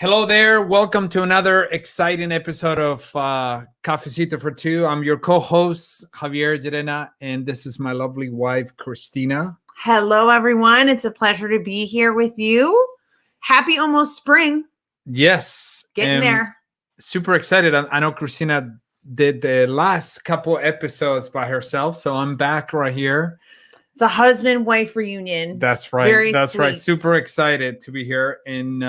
Hello there. Welcome to another exciting episode of Cafecito for Two. I'm your co-host, Javier Llerena, and this is my lovely wife, Christina. Hello, everyone. It's a pleasure to be here with you. Happy almost spring. Yes. Getting there. Super excited. I know Christina did the last couple episodes by herself, so I'm back right here. It's a husband-wife reunion. That's right. Very That's sweet. right. Super excited to be here, and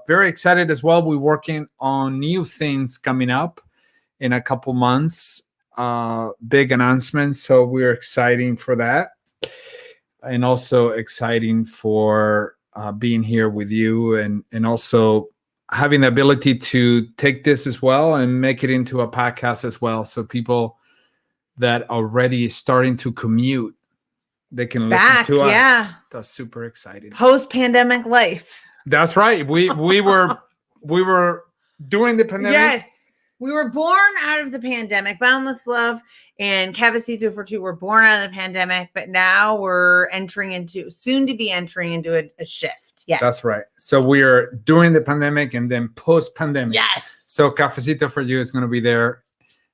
very excited as well. We're working on new things coming up in a couple months. Big announcements, so we're exciting for that, and also exciting for being here with you, and also having the ability to take this as well and make it into a podcast as well, so people that already starting to commute, they can listen to us. Yeah. That's super exciting. Post-pandemic life. That's right. We were during the pandemic. Yes. We were born out of the pandemic. Boundless Love and Cafecito for Two were born out of the pandemic, but now we're soon to be entering into a shift. Yes. That's right. So we are during the pandemic and then post-pandemic. Yes. So Cafecito for You is going to be there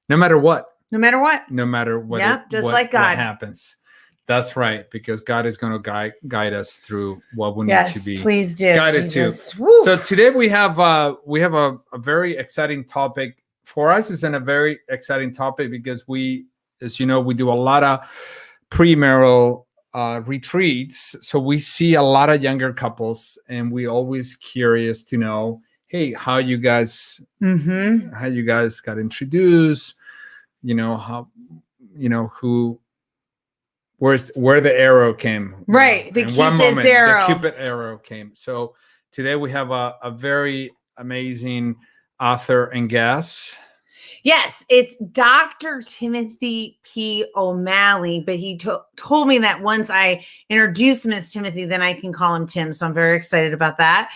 no matter what. No matter what. No matter what. Yep, just like God. What happens. That's right, because God is going to guide us through what we need to be please do. guided Jesus. to. Woo. So today we have a very exciting topic for us. It's a very exciting topic because we, as you know, we do a lot of premarital retreats. So we see a lot of younger couples, and we always curious to know, hey, how you guys got introduced. Where the arrow came. Right. The Cupid's arrow. The Cupid arrow came. So today we have a very amazing author and guest. Yes, it's Dr. Timothy P. OMalley, but he told me that once I introduce him as Timothy, then I can call him Tim. So I'm very excited about that.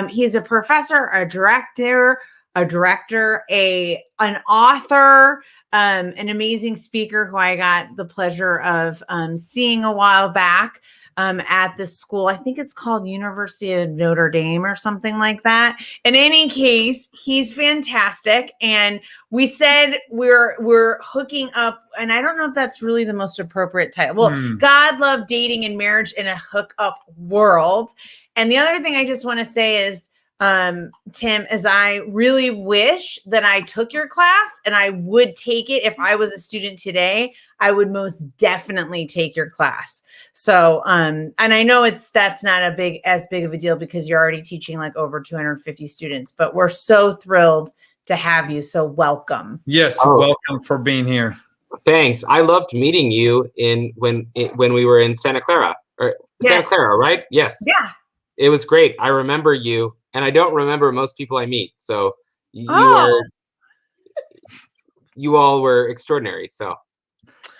He's a professor, a director, an author, an amazing speaker who I got the pleasure of seeing a while back at this school. I think it's called University of Notre Dame or something like that. In any case, he's fantastic. And we said we're hooking up, and I don't know if that's really the most appropriate title. Well, God, love, dating, and marriage in a hookup world. And the other thing I just want to say is, Tim, is I really wish that I took your class, and I would take it if I was a student today. I would most definitely take your class. So, and I know that's not as big of a deal because you're already teaching like over 250 students, but we're so thrilled to have you. So welcome. Yes. Welcome for being here. Thanks. I loved meeting you when we were in Santa Clara Santa Clara, right? Yes. Yeah. It was great. I remember you. And I don't remember most people I meet. So you all were extraordinary. So.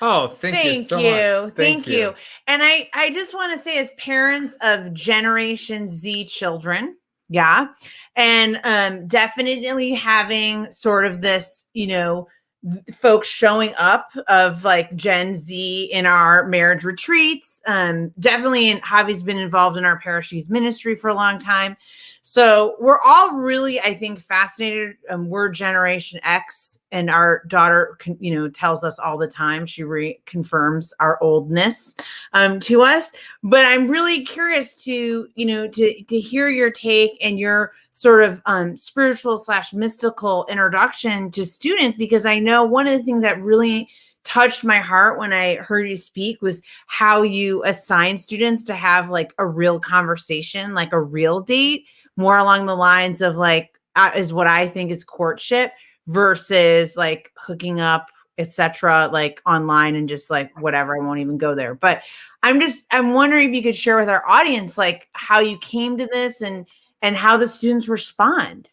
Oh, thank you so much. Thank you. And I just want to say, as parents of Generation Z children, yeah, and definitely having sort of this, folks showing up of like Gen Z in our marriage retreats. Definitely, and Javi's been involved in our parish youth ministry for a long time. So we're all really, I think, fascinated. We're Generation X, and our daughter, tells us all the time. She reconfirms our oldness to us. But I'm really curious to hear your take and your sort of spiritual/mystical introduction to students, because I know one of the things that really touched my heart when I heard you speak was how you assign students to have like a real conversation, like a real date, more along the lines of like, is what I think is courtship versus like hooking up, etc., like online and just like whatever. I won't even go there. But I'm wondering if you could share with our audience like how you came to this and how the students respond.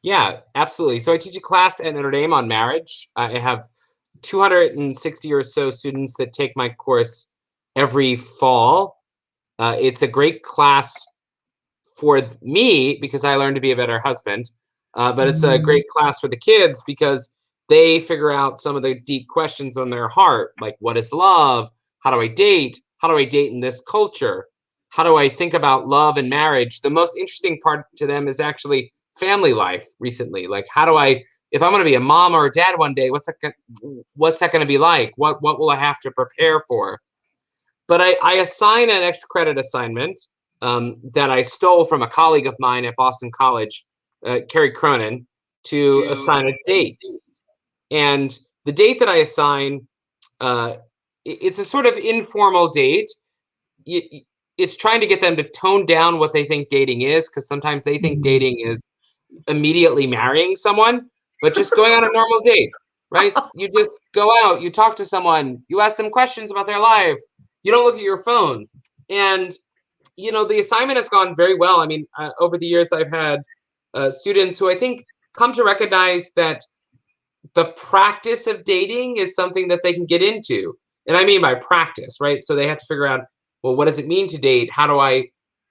Yeah, absolutely. So I teach a class at Notre Dame on marriage. I have 260 or so students that take my course every fall. It's a great class for me because I learned to be a better husband. But it's a great class for the kids because they figure out some of the deep questions on their heart, like what is love? How do I date? How do I date in this culture? How do I think about love and marriage? The most interesting part to them is actually family life recently. Like, how do I, if I'm going to be a mom or a dad one day, what's that going to be like? What will I have to prepare for? But I assign an extra credit assignment that I stole from a colleague of mine at Boston College, Carrie Cronin, to assign a date. And the date that I assign, it's a sort of informal date. It's trying to get them to tone down what they think dating is, because sometimes they think dating is immediately marrying someone, but just going on a normal date, right? You just go out, you talk to someone, you ask them questions about their life, you don't look at your phone. And, you know, the assignment has gone very well. I mean, over the years, I've had students who I think come to recognize that the practice of dating is something that they can get into. And I mean by practice, right? So they have to figure out, well, what does it mean to date? How do I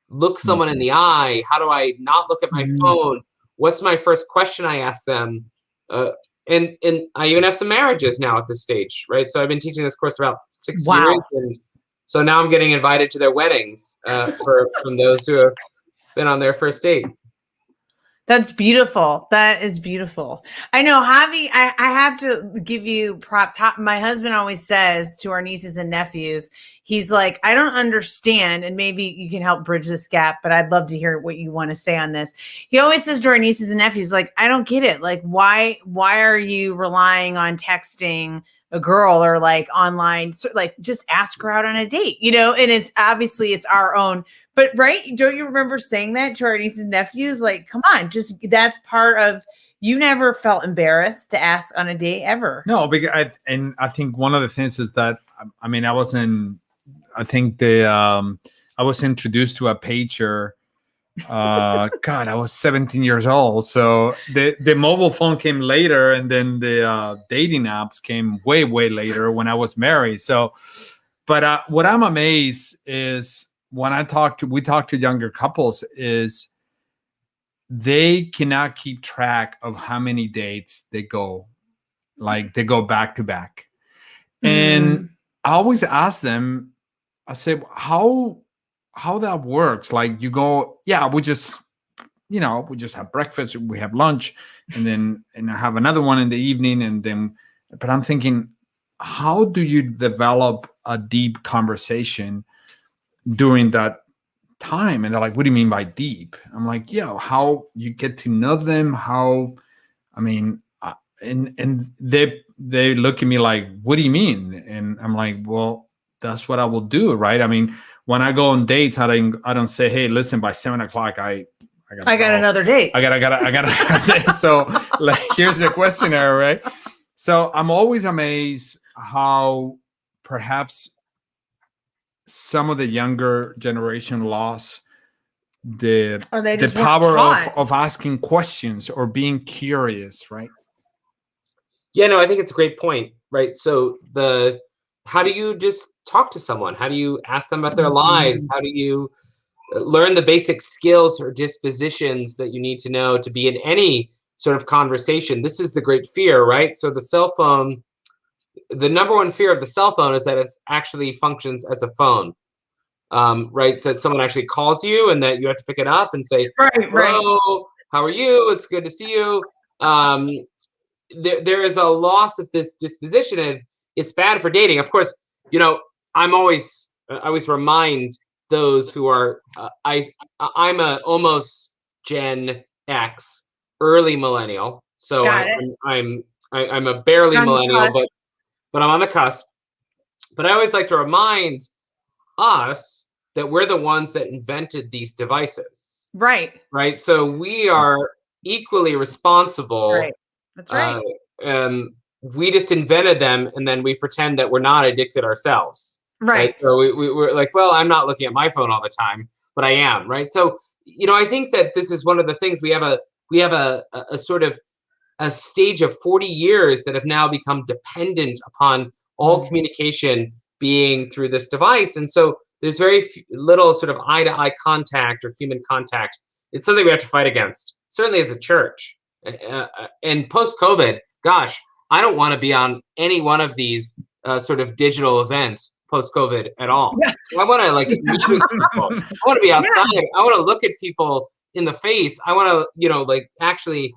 look someone in the eye? How do I not look at my phone? What's my first question I ask them? And I even have some marriages now at this stage, right? So I've been teaching this course about 6 years. And so now I'm getting invited to their weddings from those who have been on their first date. That's beautiful. That is beautiful. I know, Javi, I have to give you props. My husband always says to our nieces and nephews, he's like, I don't understand, and maybe you can help bridge this gap, but I'd love to hear what you want to say on this. He always says to our nieces and nephews, like, I don't get it. Like, why are you relying on texting a girl or like online? So, like, just ask her out on a date, you know? And it's obviously it's our own. But right, don't you remember saying that to our nieces and nephews? Like, come on, just that's part of. You never felt embarrassed to ask on a date ever. No, because I think one of the things is that I mean I was introduced to a pager. God, I was 17 years old. So the mobile phone came later, and then the dating apps came way later when I was married. So, but what I'm amazed is when we talk to younger couples is they cannot keep track of how many dates they go, like they go back to back. And I always ask them, I say, how that works. Like you go, yeah, we just have breakfast, we have lunch, and I have another one in the evening. But I'm thinking, how do you develop a deep conversation during that time? And they're like, what do you mean by deep? I'm like, yeah, how you get to know them, and they look at me like, what do you mean? And I'm like, well, that's what I will do, right? I mean, when I go on dates, I don't say, hey, listen, by 7:00 I got another date. I got so like, here's the questionnaire, right? So I'm always amazed how perhaps some of the younger generation lost the power of asking questions or being curious, right? Yeah, no, I think it's a great point, right? So how do you just talk to someone? How do you ask them about their lives? How do you learn the basic skills or dispositions that you need to know to be in any sort of conversation? This is the great fear, right? So the cell phone, the number one fear of the cell phone is that it actually functions as a phone, right? So that someone actually calls you and that you have to pick it up and say, hello, how are you? It's good to see you. There is a loss of this disposition, and it's bad for dating. Of course, you know, I always remind those who are, I'm a almost Gen X, early millennial. So I'm a barely millennial, but I'm on the cusp. But I always like to remind us that we're the ones that invented these devices. Right. Right. So we are equally responsible. Right. That's right. We just invented them, and then we pretend that we're not addicted ourselves. Right. So we're like, well, I'm not looking at my phone all the time, but I am. Right. So, you know, I think that this is one of the things we have a sort of a stage of 40 years that have now become dependent upon all communication being through this device. And so there's very little sort of eye-to-eye contact or human contact. It's something we have to fight against, certainly as a church. And post-COVID, gosh, I don't want to be on any one of these sort of digital events post-COVID at all. Yeah. I want to meet with people. I want to be outside. Yeah. I want to look at people in the face. I want to, like actually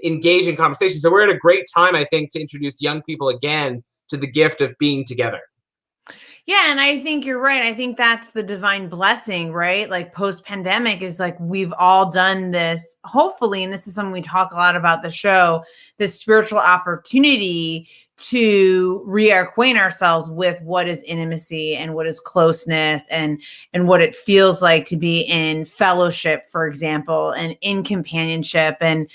engage in conversation. So we're at a great time, I think, to introduce young people again to the gift of being together. Yeah, and I think you're right. I think that's the divine blessing, right? Like post-pandemic is like we've all done this, hopefully, and this is something we talk a lot about the show, this spiritual opportunity to reacquaint ourselves with what is intimacy and what is closeness and what it feels like to be in fellowship, for example, and in companionship. And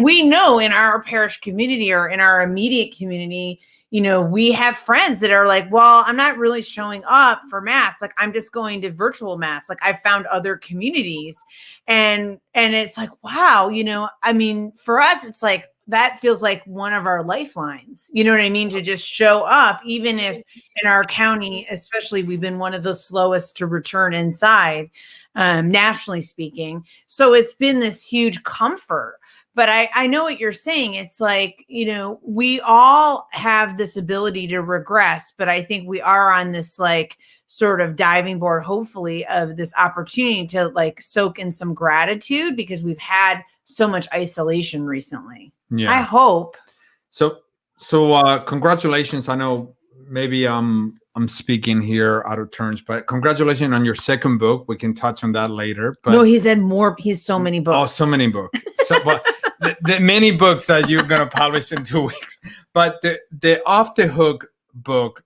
we know in our parish community or in our immediate community, we have friends that are like, well, I'm not really showing up for mass. Like, I'm just going to virtual mass. Like, I found other communities and it's like, wow, I mean, for us, it's like, that feels like one of our lifelines, you know what I mean? To just show up, even if in our county, especially, we've been one of the slowest to return inside, nationally speaking. So it's been this huge comfort. But I know what you're saying. It's like, we all have this ability to regress, but I think we are on this like sort of diving board, hopefully, of this opportunity to like soak in some gratitude because we've had so much isolation recently. Yeah. I hope. So congratulations. I know maybe I'm speaking here out of turns, but congratulations on your second book. We can touch on that later. But no, he's had more. He's so many books. Oh, so many books. So, but the many books that you're going to publish in 2 weeks. But the Off the Hook book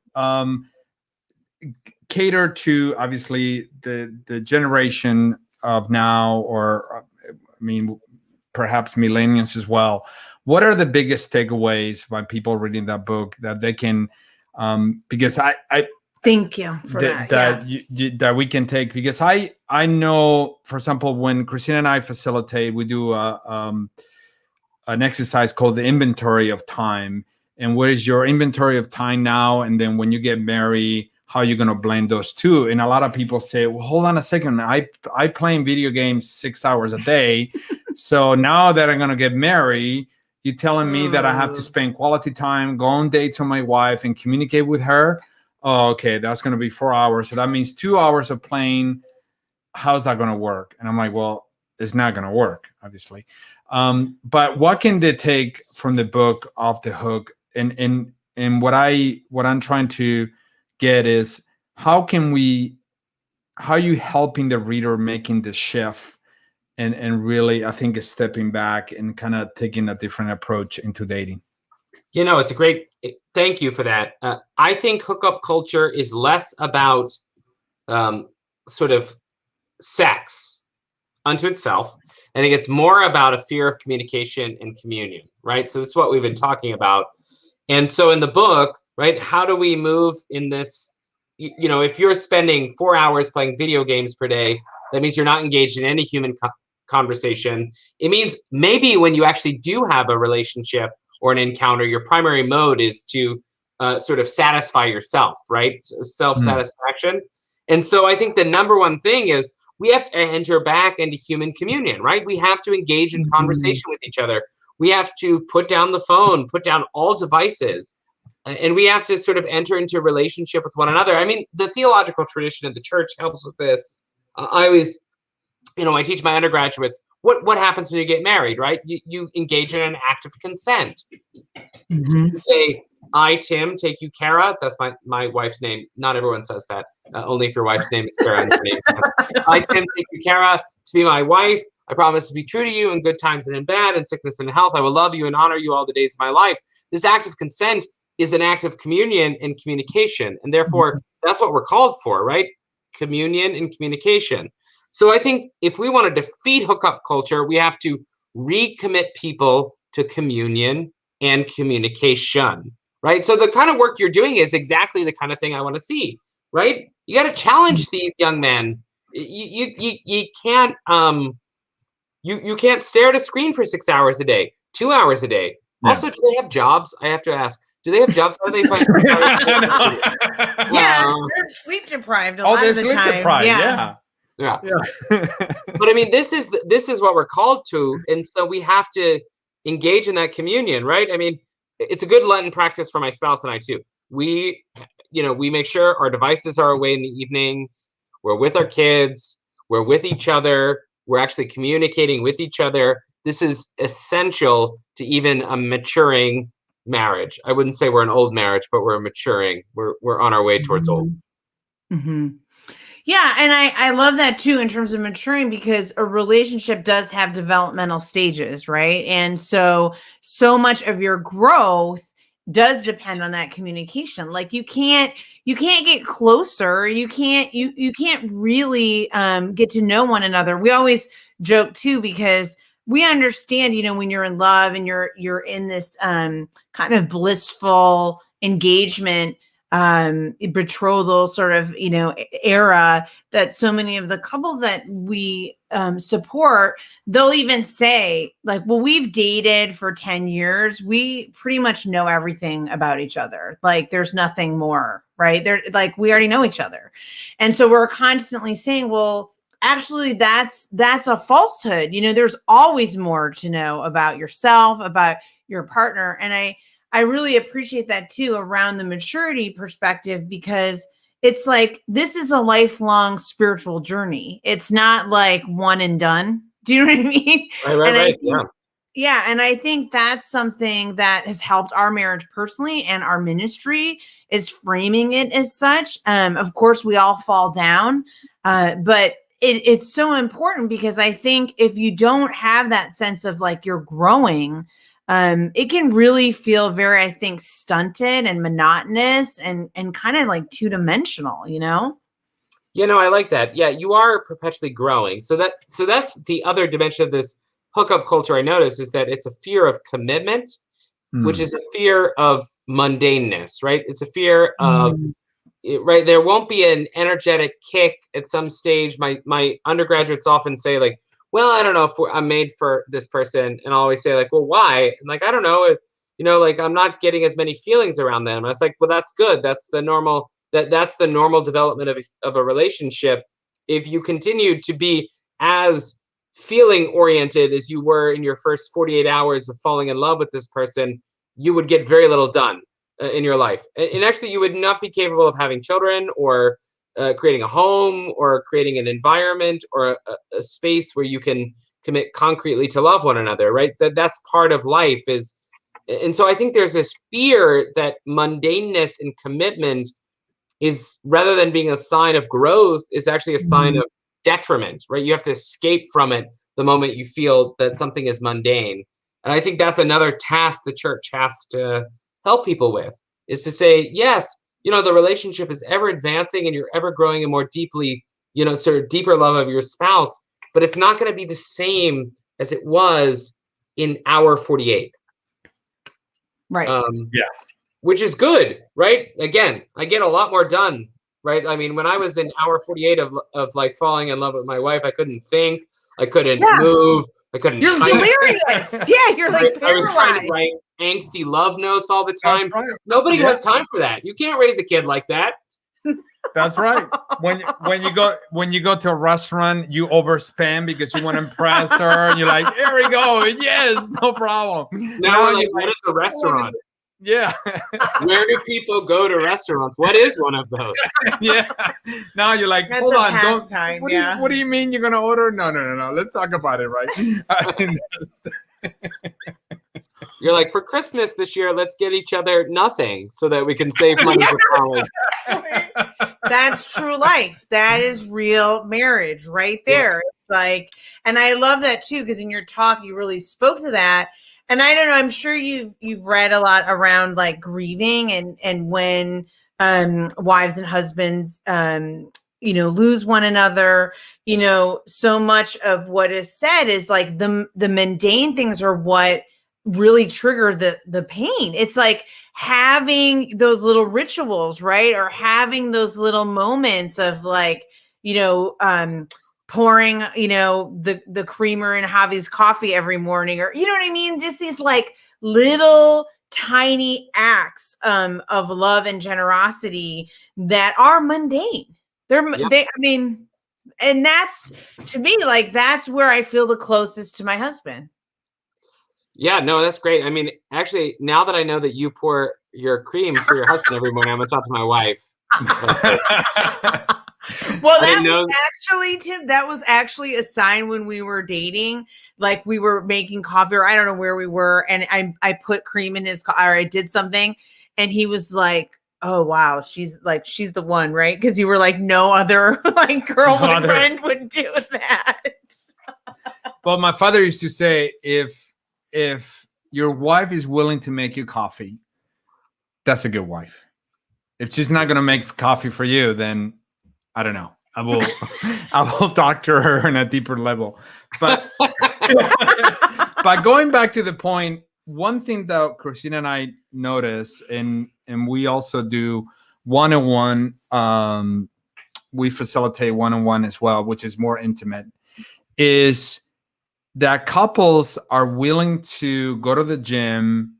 cater to obviously the generation of now, or I mean, perhaps millennials as well. What are the biggest takeaways by people reading that book that they can? Because I thank you for that. That we can take, because I know, for example, when Christina and I facilitate, we do an exercise called the inventory of time. And what is your inventory of time now? And then when you get married, how are you going to blend those two? And a lot of people say, well, hold on a second. I play video games 6 hours a day. So now that I'm going to get married, you're telling me that I have to spend quality time, go on dates with my wife and communicate with her. Oh, okay, that's going to be 4 hours. So that means 2 hours of playing. How's that going to work? And I'm like, well, it's not going to work, obviously. But what can they take from the book Off the Hook? And what I'm trying to get is how are you helping the reader making the shift and really, I think, is stepping back and kind of taking a different approach into dating? It's a great, thank you for that. I think hookup culture is less about sort of sex unto itself. I think it's more about a fear of communication and communion, right? So this is what we've been talking about. And so in the book, right, how do we move in this? If you're spending 4 hours playing video games per day, that means you're not engaged in any human conversation. It means maybe when you actually do have a relationship or an encounter, your primary mode is to sort of satisfy yourself, right? Self-satisfaction. And so I think the number one thing is we have to enter back into human communion, right? We have to engage in conversation with each other. We have to put down the phone, put down all devices, and we have to sort of enter into a relationship with one another. I mean, the theological tradition of the church helps with this. I always, I teach my undergraduates, what happens when you get married, right? You engage in an act of consent. You say, I, Tim, take you, Kara. That's my wife's name. Not everyone says that. Only if your wife's name is Kara. I, Tim, take you, Kara, to be my wife. I promise to be true to you in good times and in bad, in sickness and health. I will love you and honor you all the days of my life. This act of consent is an act of communion and communication. And therefore, that's what we're called for, right? Communion and communication. So I think if we want to defeat hookup culture, we have to recommit people to communion and communication, right? So the kind of work you're doing is exactly the kind of thing I want to see, right? You got to challenge these young men. You can't you can't stare at a screen for 6 hours a day, 2 hours a day. Yeah. Also, do they have jobs? I have to ask. Do they have jobs? How do they find 6 hours a day? Yeah, they're sleep deprived a lot of the time. Deprived, yeah. But I mean, this is what we're called to, and so we have to engage in that communion, right? I mean, it's a good Lenten practice for my spouse and I too. We make sure our devices are away in the evenings. We're with our kids. We're with each other. We're actually communicating with each other. This is essential to even a maturing marriage. I wouldn't say we're an old marriage, but we're maturing. We're on our way towards old. Mm-hmm. Yeah, and I love that too in terms of maturing, because a relationship does have developmental stages, right? And so much of your growth does depend on that communication. Like you can't get closer. You can't really get to know one another. We always joke too, because we understand, when you're in love and you're in this kind of blissful engagement, betrothal sort of, era, that so many of the couples that we support, they'll even say like, well, we've dated for 10 years. We pretty much know everything about each other. Like there's nothing more, right? They're like, we already know each other. And so we're constantly saying, well, actually that's a falsehood. There's always more to know about yourself, about your partner. And I really appreciate that too around the maturity perspective, because it's like, this is a lifelong spiritual journey. It's not like one and done. Do you know what I mean? Right. Yeah. And I think that's something that has helped our marriage personally, and our ministry is framing it as such. Of course, we all fall down, but it's so important, because I think if you don't have that sense of like you're growing, it can really feel very, I think, stunted and monotonous and kind of like two-dimensional, I like that. Yeah, you are perpetually growing. So that's the other dimension of this hookup culture I notice, is that it's a fear of commitment, which is a fear of mundaneness, right? It's a fear of right. There won't be an energetic kick at some stage. My undergraduates often say like, well, I don't know if I'm made for this person. And I'll always say like, well, why? And like, I don't know, like I'm not getting as many feelings around them. And I was like, well, that's good. That's the normal, that's the normal development of a relationship. If you continue to be as feeling oriented as you were in your first 48 hours of falling in love with this person, you would get very little done in your life. And actually you would not be capable of having children, or creating a home, or creating an environment, or a space where you can commit concretely to love one another, right? That's part of life is. And so I think there's this fear that mundaneness and commitment is, rather than being a sign of growth, is actually a sign of detriment, right? You have to escape from it the moment you feel that something is mundane. And I think that's another task the church has to help people with, is to say, yes, the relationship is ever advancing and you're ever growing in more deeply, sort of deeper love of your spouse, but it's not going to be the same as it was in hour 48. Right. Yeah. Which is good, right? Again, I get a lot more done, right? I mean, when I was in hour 48 of like falling in love with my wife, I couldn't think, I couldn't move, I couldn't. You're delirious. Yeah, you're like paralyzed. I was trying to write angsty love notes all the time. Right. Nobody has time for that. You can't raise a kid like that. That's right. When you go to a restaurant, you overspend because you want to impress her. And you're like, here we go. Yes, no problem. Now we're like, what is a restaurant? Yeah. Where do people go to restaurants? What is one of those? Yeah. Now you're like, that's hold on. Pastime, What do you mean you're going to order? No. Let's talk about it, right? You're like, for Christmas this year, let's get each other nothing so that we can save money for college. That's true life. That is real marriage right there. Yeah. It's like, and I love that too, because in your talk, you really spoke to that. And I don't know, I'm sure you've read a lot around like grieving and when wives and husbands, lose one another, so much of what is said is like the mundane things are what really trigger the pain. It's like having those little rituals, right? Or having those little moments of like, pouring, the creamer in Javi's coffee every morning, or, you know what I mean? Just these like little tiny acts of love and generosity that are mundane. And that's, to me, like, that's where I feel the closest to my husband. Yeah, no, that's great. I mean, actually, now that I know that you pour your cream for your husband every morning, I'm gonna talk to my wife. Well, I that didn't know. was actually, Tim, that was actually a sign when we were dating. Like we were making coffee, or I don't know where we were, and I put cream in his coffee, or I did something, and he was like, "Oh wow, she's the one, right?" Because you were like, no other like girlfriend would do that. Well, my father used to say, if your wife is willing to make you coffee, that's a good wife. If she's not going to make coffee for you, then I don't know. I will talk to her on a deeper level. But but going back to the point, one thing that Christina and I notice, and we also do one-on-one, we facilitate one-on-one as well, which is more intimate, is that couples are willing to go to the gym,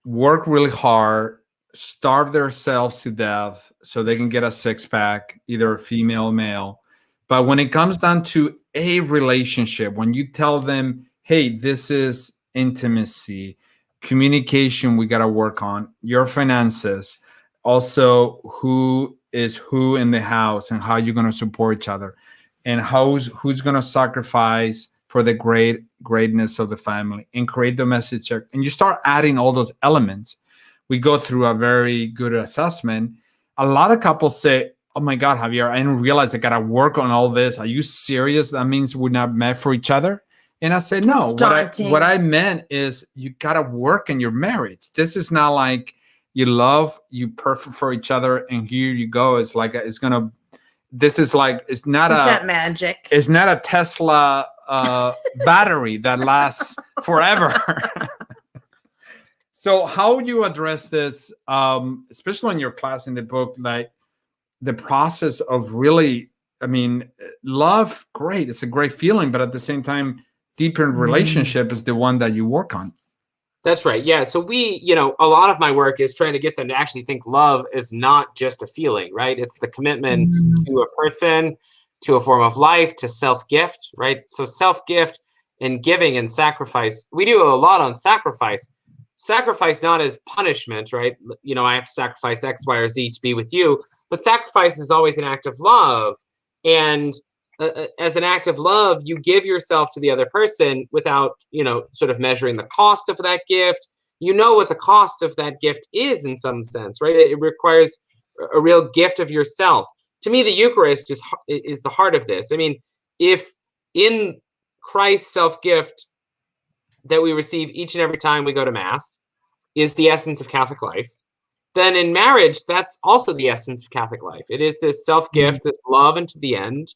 work really hard, starve themselves to death so they can get a six-pack, either female or male. But when it comes down to a relationship, when you tell them, hey, this is intimacy, communication we got to work on, your finances, also who is who in the house and how you're going to support each other, and who's going to sacrifice for the greatness of the family, and create domestic check. And you start adding all those elements. We go through a very good assessment. A lot of couples say, oh my God, Javier, I didn't realize I got to work on all this. Are you serious? That means we're not meant for each other? And I said, no, what I meant is you got to work in your marriage. This is not like you love, you perfect for each other, and here you go. It's like, it's not that magic. It's not a Tesla battery that lasts forever. So how you address this, especially in your class in the book, like the process of really, I mean, love, great. It's a great feeling, but at the same time, deeper relationship is the one that you work on. That's right. Yeah. So a lot of my work is trying to get them to actually think love is not just a feeling, right? It's the commitment to a person, to a form of life, to self-gift, right? So self-gift and giving and sacrifice. We do a lot on sacrifice. Sacrifice not as punishment, right? I have to sacrifice X, Y, or Z to be with you, but sacrifice is always an act of love. And as an act of love, you give yourself to the other person without, sort of measuring the cost of that gift. You know what the cost of that gift is in some sense, right? It requires a real gift of yourself. To me, the Eucharist is the heart of this. I mean, if in Christ's self-gift that we receive each and every time we go to Mass is the essence of Catholic life, then in marriage, that's also the essence of Catholic life. It is this self-gift, this love unto the end.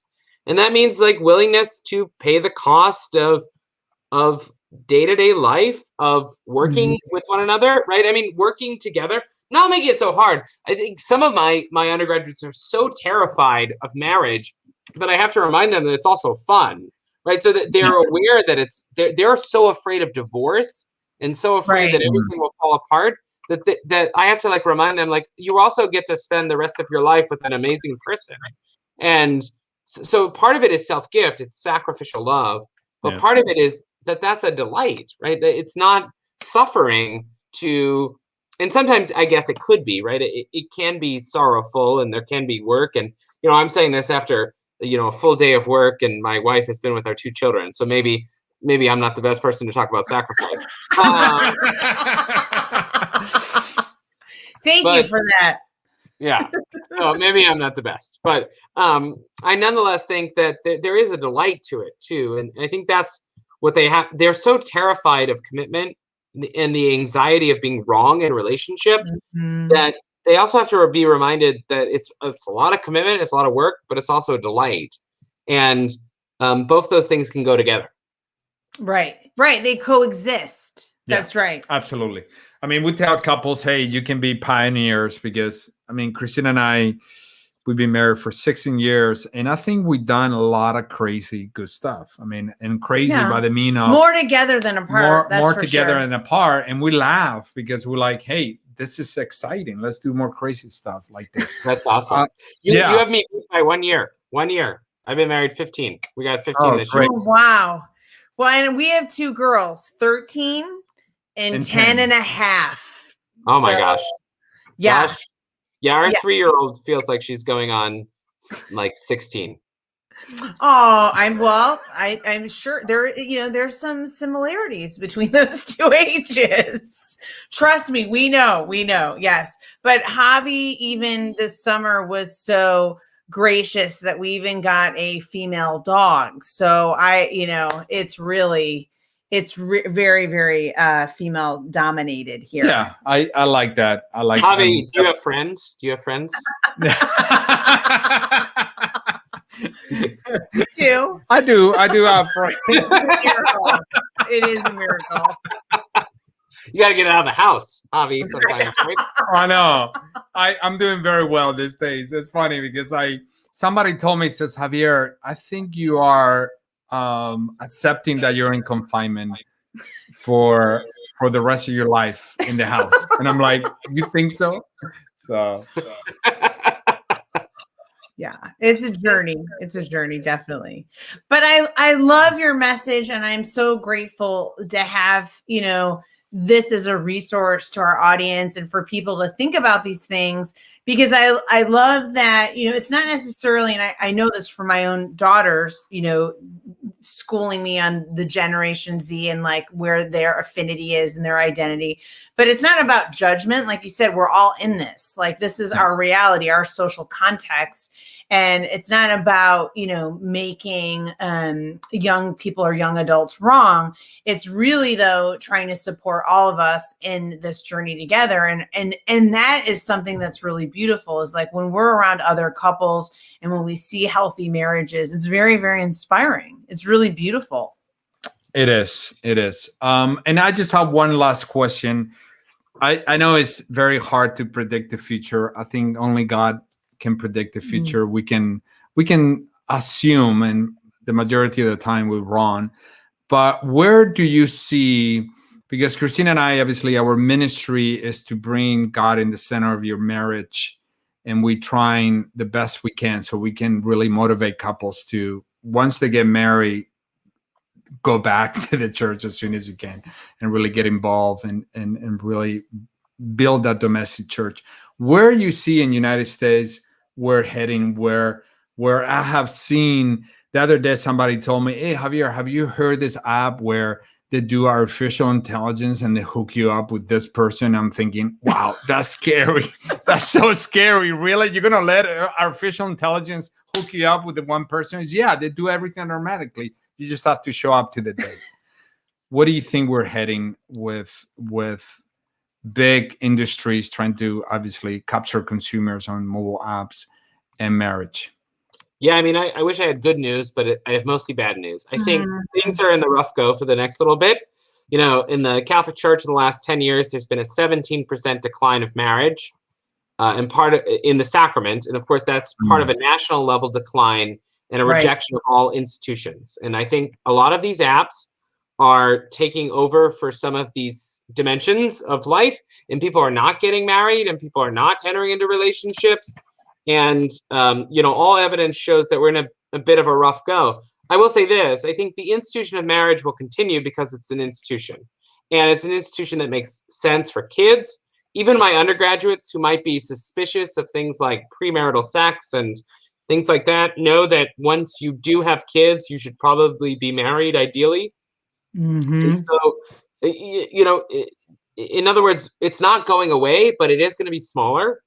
And that means like willingness to pay the cost of day-to-day life, of working with one another, right? I mean, working together, not making it so hard. I think some of my undergraduates are so terrified of marriage, but I have to remind them that it's also fun, right? So that they're aware that they're so afraid of divorce and so afraid that everything will fall apart that I have to like remind them, like, you also get to spend the rest of your life with an amazing person. And so part of it is self-gift, it's sacrificial love, but part of it is that's a delight, right? That it's not suffering and sometimes I guess it could be, right? It can be sorrowful and there can be work. And, I'm saying this after, a full day of work, and my wife has been with our two children. So maybe I'm not the best person to talk about sacrifice. Thank you for that. Yeah. So maybe I'm not the best, but I nonetheless think that there is a delight to it too. And I think that's what they have. They're so terrified of commitment and the anxiety of being wrong in relationship that they also have to be reminded that it's a lot of commitment, it's a lot of work, but it's also a delight. And both those things can go together. Right. They coexist. That's right. Absolutely. I mean, we tell couples, hey, you can be pioneers, because, I mean, Christina and I, we've been married for 16 years, and I think we've done a lot of crazy good stuff. I mean, and crazy by the mean of more together than apart. More together than apart. And we laugh because we're like, hey, this is exciting. Let's do more crazy stuff like this. That's awesome. You have me by 1 year. 1 year. I've been married 15. We got 15 this year. Oh, wow. Well, and we have two girls, 13 and 10 and a half. Oh my gosh. Yeah. Gosh. Yeah, our 3-year-old feels like she's going on like 16. Oh, I'm sure there's some similarities between those two ages. Trust me, we know, yes. But Javi even this summer was so gracious that we even got a female dog. So it's very, very female dominated here. Yeah, I like that. I like Javi, do you have friends? Do. I do have friends. It is a miracle. You got to get out of the house, Javi, sometimes, right? I know. I'm doing very well these days. It's funny because somebody told me, says, Javier, I think you are accepting that you're in confinement for the rest of your life in the house. And I'm like, you think so? So yeah, it's a journey, definitely. But I love your message, and I'm so grateful to have, this is a resource to our audience and for people to think about these things, because I love that, it's not necessarily, and I know this from my own daughters, schooling me on the Generation Z and like where their affinity is and their identity, but it's not about judgment. Like you said, we're all in this, like this is our reality, our social context. And it's not about, making young people or young adults wrong. It's really, though, trying to support all of us in this journey together. And that is something that's really beautiful, is like when we're around other couples and when we see healthy marriages, it's very, very inspiring. It's really beautiful. It is. And I just have one last question. I know it's very hard to predict the future. I think only God can predict the future. We can assume, and the majority of the time we're wrong. But where do you see, because Christina and I, obviously our ministry is to bring God in the center of your marriage, and we trying the best we can so we can really motivate couples to, once they get married, go back to the church as soon as you can and really get involved and really build that domestic church. Where you see in United States we're heading, where I have seen the other day, somebody told me, hey, Javier, have you heard this app where they do artificial intelligence and they hook you up with this person? I'm thinking, wow, that's scary. That's so scary. Really? You're going to let artificial intelligence hook you up with the one person? Yeah, they do everything automatically. You just have to show up to the date. What do you think we're heading with big industries trying to obviously capture consumers on mobile apps and marriage? Yeah, I mean, I wish I had good news, but I have mostly bad news. I think things are in the rough go for the next little bit. In the Catholic Church in the last 10 years, there's been a 17% decline of marriage, and in the sacrament. And of course, that's part of a national level decline and a rejection of all institutions. And I think a lot of these apps are taking over for some of these dimensions of life, and people are not getting married and people are not entering into relationships. And, all evidence shows that we're in a bit of a rough go. I will say this, I think the institution of marriage will continue because it's an institution, and it's an institution that makes sense for kids. Even my undergraduates who might be suspicious of things like premarital sex and things like that know that once you do have kids, you should probably be married, ideally. And so, in other words, it's not going away, but it is going to be smaller,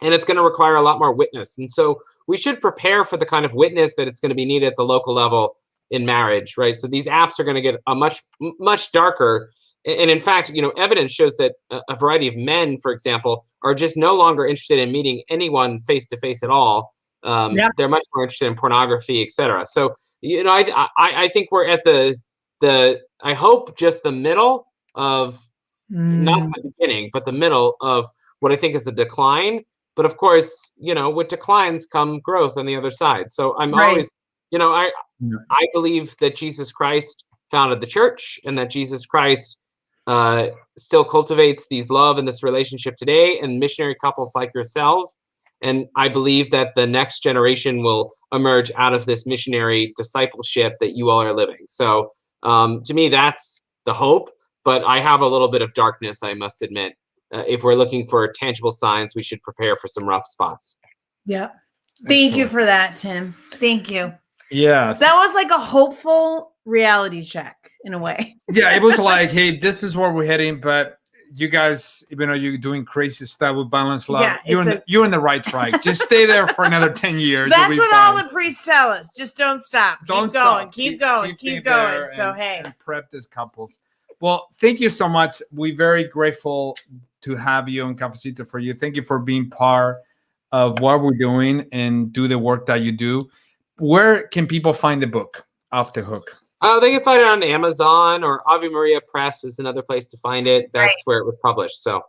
and it's going to require a lot more witness. And so we should prepare for the kind of witness that it's going to be needed at the local level in marriage, right? So these apps are going to get a much, much darker. And in fact, evidence shows that a variety of men, for example, are just no longer interested in meeting anyone face to face at all. They're much more interested in pornography, etc. So, I think we're at I hope just the middle of, not the beginning, but the middle of what I think is the decline. But of course, with declines come growth on the other side. So I'm always, I believe that Jesus Christ founded the church, and that Jesus Christ still cultivates these love and this relationship today, and missionary couples like yourselves. And I believe that the next generation will emerge out of this missionary discipleship that you all are living. So to me, that's the hope. But I have a little bit of darkness, I must admit. If we're looking for tangible signs, we should prepare for some rough spots. Yeah. Thank you for that, Tim. Thank you. Yeah. That was like a hopeful reality check in a way. Yeah, it was like, hey, this is where we're heading, but you guys, even though you're doing crazy stuff with Balanced Love, Yeah, you're in the right track. Just stay there for another 10 years. That's what all the priests tell us. Just don't stop. Don't keep going. stop. Keep going. Keep going. So hey. And prep these couples. Well, thank you so much. We're very grateful to have you on Cafecito for you. Thank you for being part of what we're doing and do the work that you do. Where can people find the book, Off the Hook? They can find it on Amazon, or Ave Maria Press is another place to find it. That's where it was published. So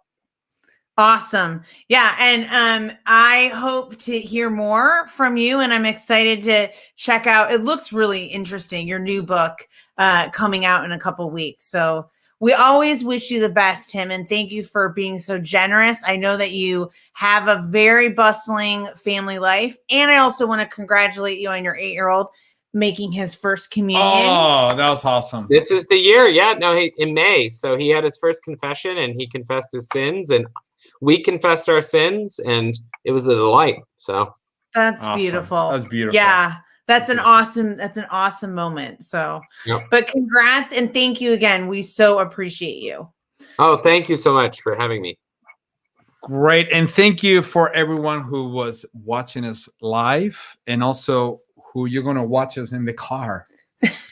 awesome. Yeah. And I hope to hear more from you, and I'm excited to check out. It looks really interesting, your new book coming out in a couple weeks. So we always wish you the best, Tim, and thank you for being so generous. I know that you have a very bustling family life, and I also want to congratulate you on your 8-year-old making his first communion. Oh, that was awesome. This is the year. Yeah, no, in May. So he had his first confession and he confessed his sins, and we confessed our sins, and it was a delight. So that's awesome. Beautiful. That's beautiful. Yeah. That's an awesome moment. So, But congrats and thank you again. We so appreciate you. Oh, thank you so much for having me. Great. And thank you for everyone who was watching us live, and also who you're going to watch us in the car,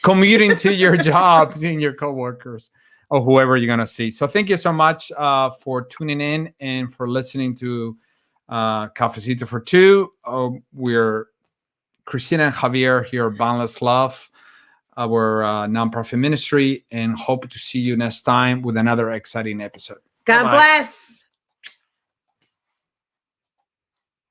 commuting to your job, seeing your coworkers or whoever you're going to see. So thank you so much for tuning in and for listening to Cafecito for Two. We're Christina and Javier here at Boundless Love, our nonprofit ministry, and hope to see you next time with another exciting episode. God bless.